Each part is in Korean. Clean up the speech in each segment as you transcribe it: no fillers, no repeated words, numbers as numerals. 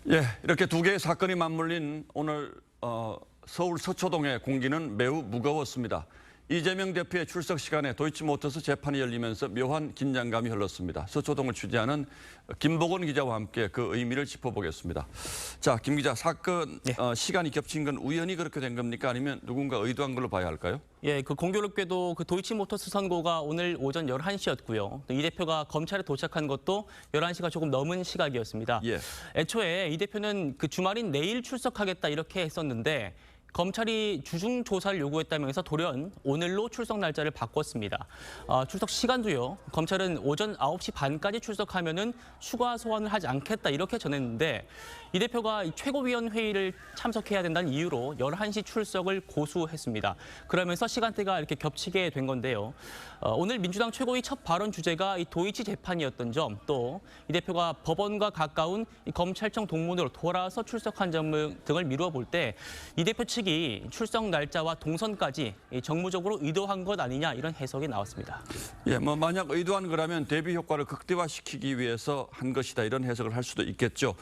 예, 이렇게 두 개의 사건이 맞물린 오늘 서울 서초동의 공기는 매우 무거웠습니다. 이재명 대표의 출석 시간에 도이치모터스 재판이 열리면서 묘한 긴장감이 흘렀습니다. 서초동을 취재하는 김복원 기자와 함께 그 의미를 짚어보겠습니다. 자, 김 기자, 사건 시간이 겹친 건 우연히 그렇게 된 겁니까? 아니면 누군가 의도한 걸로 봐야 할까요? 예, 공교롭게도 도이치모터스 선고가 오늘 오전 11시였고요. 이 대표가 검찰에 도착한 것도 11시가 조금 넘은 시각이었습니다. 예. 애초에 이 대표는 주말인 내일 출석하겠다 이렇게 했었는데 검찰이 주중 조사를 요구했다면서 돌연 오늘로 출석 날짜를 바꿨습니다. 출석 시간도요. 검찰은 오전 9시 반까지 출석하면은 추가 소환을 하지 않겠다 이렇게 전했는데 이 대표가 최고위원회의를 참석해야 된다는 이유로 11시 출석을 고수했습니다. 그러면서 시간대가 이렇게 겹치게 된 건데요. 오늘 민주당 최고위 첫 발언 주제가 이 도이치 재판이었던 점, 또 이 대표가 법원과 가까운 이 검찰청 동문으로 돌아와서 출석한 점 등을 미루어 볼 때 이 대표 측이 출석 날짜와 동선까지 정무적으로 의도한 것 아니냐 이런 해석이 나왔습니다. 예, 만약 의도한 거라면 대비 효과를 극대화시키기 위해서 한 것이다 이런 해석을 할 수도 있겠죠.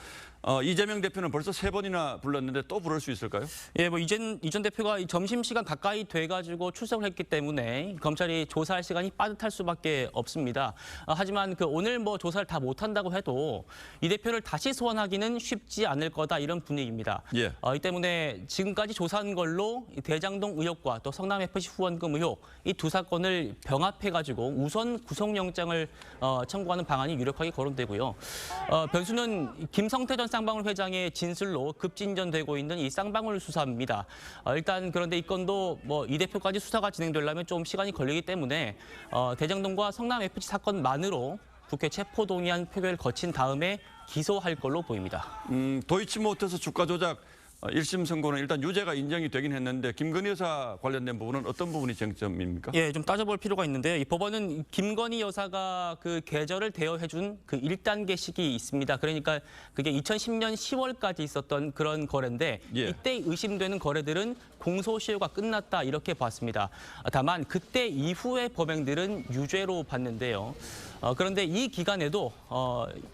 이재명 대표는 벌써 3번이나 불렀는데 또 부를 수 있을까요? 예, 이전 대표가 점심시간 가까이 돼가지고 출석을 했기 때문에 검찰이 조사할 시간이 빠듯할 수밖에 없습니다. 하지만 오늘 조사를 다 못한다고 해도 이 대표를 다시 소환하기는 쉽지 않을 거다 이런 분위기입니다. 예. 이 때문에 지금까지 조사한 걸로 대장동 의혹과 또 성남FC 후원금 의혹 이 두 사건을 병합해가지고 우선 구속영장을 청구하는 방안이 유력하게 거론되고요. 변수는 김성태 전 쌍방울 회장의 진술로 급진전되고 있는 이 쌍방울 수사입니다. 일단 그런데 이 건도 이 대표까지 수사가 진행되려면 좀 시간이 걸리기 때문에 대장동과 성남FC 사건만으로 국회 체포동의안 표결을 거친 다음에 기소할 걸로 보입니다. 도이치모터스 주가 조작 1심 선고는 일단 유죄가 인정이 되긴 했는데 김건희 여사 관련된 부분은 어떤 부분이 쟁점입니까? 예, 좀 따져볼 필요가 있는데요. 이 법원은 김건희 여사가 계절을 대여해준 1단계 시기 있습니다. 그러니까 그게 2010년 10월까지 있었던 그런 거래인데 예. 이때 의심되는 거래들은 공소시효가 끝났다 이렇게 봤습니다. 다만 그때 이후의 범행들은 유죄로 봤는데요. 그런데 이 기간에도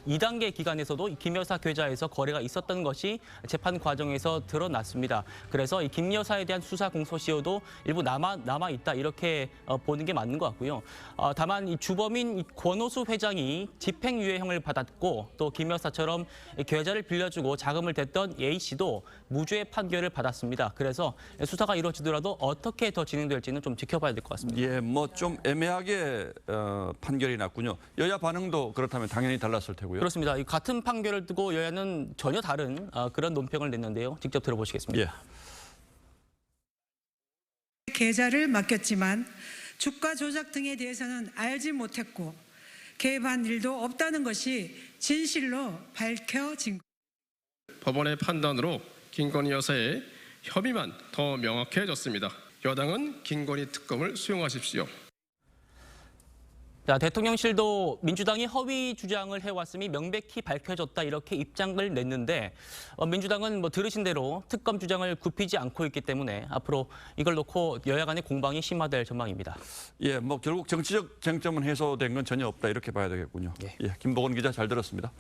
2단계 기간에서도 김 여사 계좌에서 거래가 있었던 것이 재판 과정에서 드러났습니다. 그래서 이 김 여사에 대한 수사 공소시효도 일부 남아 있다 이렇게 보는 게 맞는 것 같고요. 다만 이 주범인 권오수 회장이 집행유예형을 받았고 또 김 여사처럼 계좌를 빌려주고 자금을 댔던 A 씨도 무죄 판결을 받았습니다. 그래서 수사가 이루어지더라도 어떻게 더 진행될지는 좀 지켜봐야 될 것 같습니다. 예, 좀 애매하게 판결이 났군요. 여야 반응도 그렇다면 당연히 달랐을 테고요. 그렇습니다. 같은 판결을 두고 여야는 전혀 다른 그런 논평을 냈는데요. 직접 들어보시겠습니다. 예. 계좌를 맡겼지만 주가 조작 등에 대해서는 알지 못했고 개입한 일도 없다는 것이 진실로 밝혀진 겁니다. 법원의 판단으로 김건희 여사의 혐의만 더 명확해졌습니다. 여당은 김건희 특검을 수용하십시오. 자, 대통령실도 민주당이 허위 주장을 해왔음이 명백히 밝혀졌다 이렇게 입장을 냈는데 민주당은 들으신 대로 특검 주장을 굽히지 않고 있기 때문에 앞으로 이걸 놓고 여야 간의 공방이 심화될 전망입니다. 예, 결국 정치적 쟁점은 해소된 건 전혀 없다 이렇게 봐야 되겠군요. 예. 예, 김복원 기자 잘 들었습니다.